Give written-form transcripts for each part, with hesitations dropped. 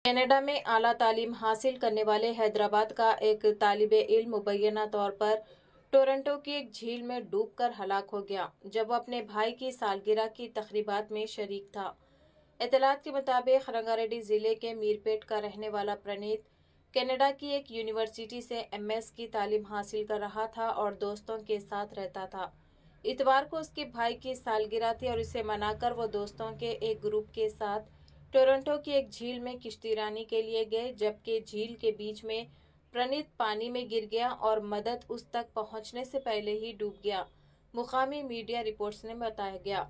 Canada में आला तालीम हासिल करने वाले हैदराबाद का एक तालिबे इल्म मुबैना तौर पर टोरंटो की एक झील में डूबकर हलाक हो गया जब वह अपने भाई की सालगिरह की तकरीबात में शरीक था। इत्तलात के मुताबिक रंगारेड्डी जिले के मीरपेट का रहने वाला प्रणीत कनाडा की एक यूनिवर्सिटी से MS की तालीम हासिल कर रहा था और दोस्तों के साथ रहता था। इतवार को उसके भाई की सालगिरह थी और इसे मनाकर वो दोस्तों के एक ग्रुप के साथ टोरंटो की एक झील में किश्तीरानी के लिए गए, जबकि झील के बीच में प्रणीत पानी में गिर गया और मदद उस तक पहुंचने से पहले ही डूब गया। मुकामी मीडिया रिपोर्ट्स में बताया गया।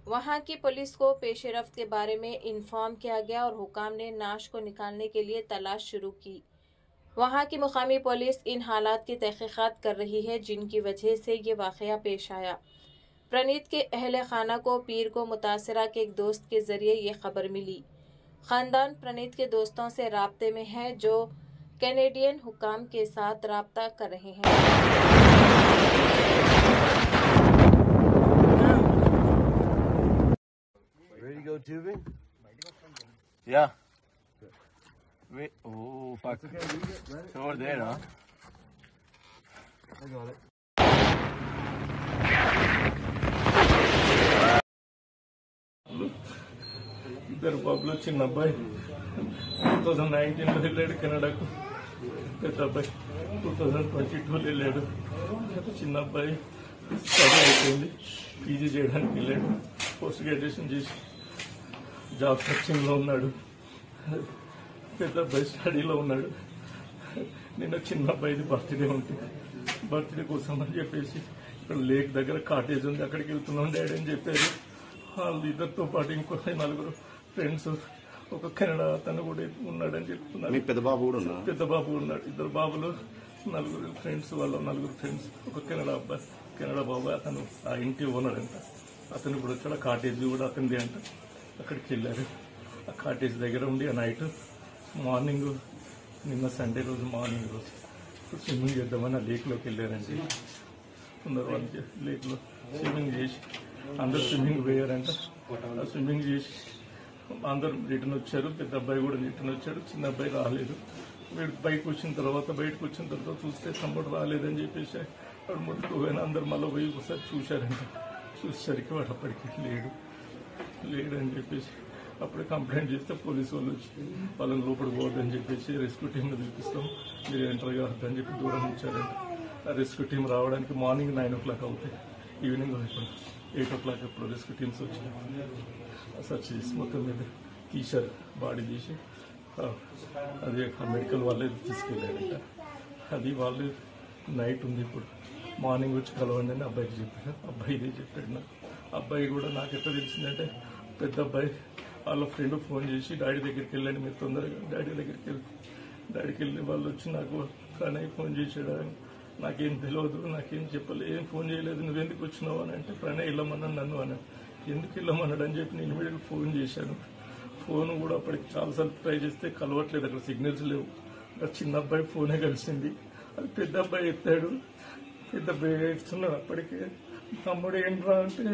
वहां की पुलिस को पेशरफ्त के बारे में इन्फॉर्म किया गया और हुकाम ने नाश को निकालने के लिए तलाश शुरू की। वहां की मुकामी पुलिस इन हालात की तहकीकात कर रही है जिनकी वजह से ये वाकया पेश आया। प्रणीत के अहले खाना को पीर को मुतासरा के एक दोस्त के जरिए ये खबर मिली। खानदान प्रणीत के दोस्तों से राब्ते में है जो कैनेडियन हुकाम के साथ राब्ता कर रहे हैं। Ready to go tubing? Yeah. Wait. Oh, fuck. It's okay, leave it. Let it. It's over there, huh? I got it. ఇద్దరు బాబులు చిన్న అబ్బాయి 2019లో వెళ్ళాడు కెనడాకు, పెద్ద అబ్బాయి 2022లో వెళ్ళాడు. చిన్న అబ్బాయి స్టడీ అయిపోయింది, PG చేయడానికి వెళ్ళాడు, పోస్ట్ గ్రాడ్యుయేషన్ చేసి జాబ్ సర్చింగ్లో ఉన్నాడు. పెద్ద అబ్బాయి స్టడీలో ఉన్నాడు. నిన్న చిన్న అబ్బాయిది బర్త్డే ఉంటుంది, బర్త్డే కోసం అని చెప్పేసి ఇక్కడ లేక్ దగ్గర కాటేజ్ ఉంది, అక్కడికి వెళ్తున్నాం డాడీ అని చెప్పారు. వాళ్ళు ఇద్దరితో పాటు ఇంకో 4 ఫ్రెండ్స్, ఒక కెనడా అతను కూడా ఉన్నాడని చెప్తున్నారు. పెద్ద బాబు కూడా ఉన్నాడు. పెద్ద బాబు ఉన్నాడు. 2 బాబులు, 4 ఫ్రెండ్స్, వాళ్ళ 4 ఫ్రెండ్స్, ఒక కెనడా అబ్బాయి, కెనడా బాబు. అతను ఆ ఇంటి ఓనర్ అంట. అతను ఇప్పుడు వచ్చాడు, కాటేజ్ కూడా అతనిది అంట. అక్కడికి వెళ్ళారు. ఆ కాటేజ్ దగ్గర ఉండి ఆ నైట్ మార్నింగ్, నిన్న సండే రోజు మార్నింగ్ రోజు స్విమ్మింగ్ చేద్దామని ఆ లేక్లోకి వెళ్ళారండి. కొందరు వాళ్ళు లేక్లో స్విమ్మింగ్ చేసి అందరు స్విమ్మింగ్ పోయారంట. ఆ స్విమ్మింగ్ చేసి అందరు రిటర్న్ వచ్చారు. పెద్ద అబ్బాయి కూడా రిటర్న్ వచ్చాడు, చిన్న అబ్బాయి రాలేదు. బయటకు వచ్చిన తర్వాత చూస్తే తమ్ముడు రాలేదని చెప్పేసి వాడు ముట్టుకు పోయినా అందరు మళ్ళీ పోయి ఒకసారి చూశారంట. చూసేసరికి వాడు అప్పటికి లేడని చెప్పేసి అప్పుడే కంప్లైంట్ చేస్తే పోలీసు వాళ్ళు వచ్చి వాళ్ళని లోపలికి పోవద్దని చెప్పేసి రెస్క్యూ టీంని పిలిపిస్తాం, మీరు ఎంటర్ కావద్దని చెప్పి దూరం ఉంచారంట. ఆ రెస్క్యూ టీం రావడానికి మార్నింగ్ 9 o'clock అవుతాయి, ఈవినింగ్ 8 o'clock ఎప్పుడు రెస్క్యూ టీమ్స్ వచ్చి సర్చ్ చేసి మొత్తం మీద తీశారు, బాడీ తీసి అది మెడికల్ వాళ్ళే తీసుకెళ్ళారంట. అది వాళ్ళు నైట్ ఉంది, ఇప్పుడు మార్నింగ్ వచ్చి కలవండి అని అబ్బాయికి చెప్పారు. అబ్బాయి ఇదే చెప్పాడు నాకు. అబ్బాయి కూడా నాకు ఎట్లా తెలిసిందంటే, పెద్ద అబ్బాయి వాళ్ళ ఫ్రెండ్ ఫోన్ చేసి డాడీ దగ్గరికి వెళ్ళండి మీరు తొందరగా, డాడీకి వెళ్ళి వాళ్ళు వచ్చి నాకు ప్రణయ్ ఫోన్ చేశాడు, నాకేం తెలియదు, నాకేం చెప్పలేదు, ఏం ఫోన్ చేయలేదు, నువ్వెందుకు వచ్చినావు అని అంటే, ప్రణయ్ వెళ్ళమన్నాను నన్ను అని. ఎందుకు వెళ్ళమన్నాడు అని చెప్పి నేను ఇమీడియట్గా ఫోన్ చేశాను. ఫోన్ కూడా అప్పటికి చాలాసార్లు ట్రై చేస్తే కలవట్లేదు, అక్కడ సిగ్నల్స్ లేవు. చిన్న అబ్బాయి ఫోనే కలిసింది. అది పెద్ద అబ్బాయి ఎత్తాడు, పెద్ద అబ్బాయి ఎత్తున్నాడు. అప్పటికే తమ్ముడు ఏంట్రా అంటే,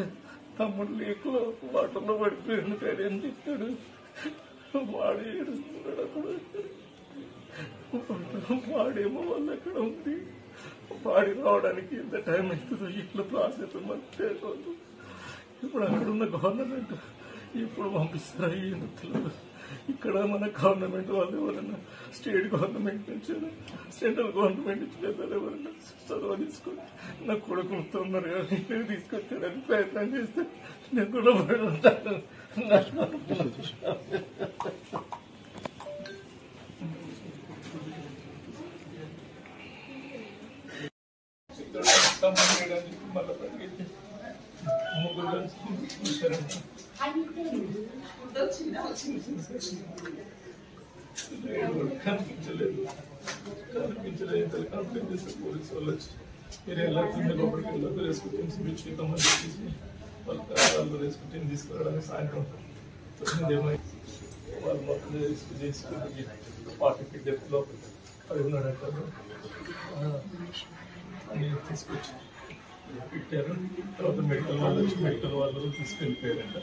తమ్ముడు లేకులో వాటర్లో పడిపోయాడు డాడీ అని చెప్పాడు. వాడు ఏడుస్తున్నాడు అక్కడ. వాడేమో వాళ్ళు అక్కడ ఉంది, వాడి రావడానికి ఎంత టైం అవుతుందో ఇట్లా ప్రాసెస్ తెలియదు. ఇప్పుడు అక్కడున్న గవర్నమెంట్ ఇప్పుడు పంపిస్తారా ఏంటో తెలియదు. ఇక్కడ మన గవర్నమెంట్ వాళ్ళు ఎవరైనా స్టేట్ గవర్నమెంట్ నుంచి సెంట్రల్ గవర్నమెంట్ నుంచి ఎవరైనా చదువు తీసుకొని నా కొడుకు తొందర నేను తీసుకొచ్చాడని ప్రయత్నం చేస్తే నేను కూడా పడి ఉంటాను. కనిపించలేదు కంప్లైంట్ చేస్తే పోలీసు వాళ్ళు వచ్చి మీరు ఎలా కింద లోపలికి వెళ్ళదు రెస్క్యూ టీమ్స్ పిలుచుకుంటామని చెప్పేసి వాళ్ళు రెస్క్యూ టీం తీసుకురావడానికి సాయంత్రం 9 వాళ్ళు మొత్తం రెస్క్యూ చేసి 40 feet డెప్త్లో పడి ఉన్నాడు అక్కడ. అన్ని తీసుకొచ్చి పెట్టారు. తర్వాత మెడికల్ వాళ్ళు వచ్చి మెడికల్ వాళ్ళు తీసుకెళ్ళిపోయారంట.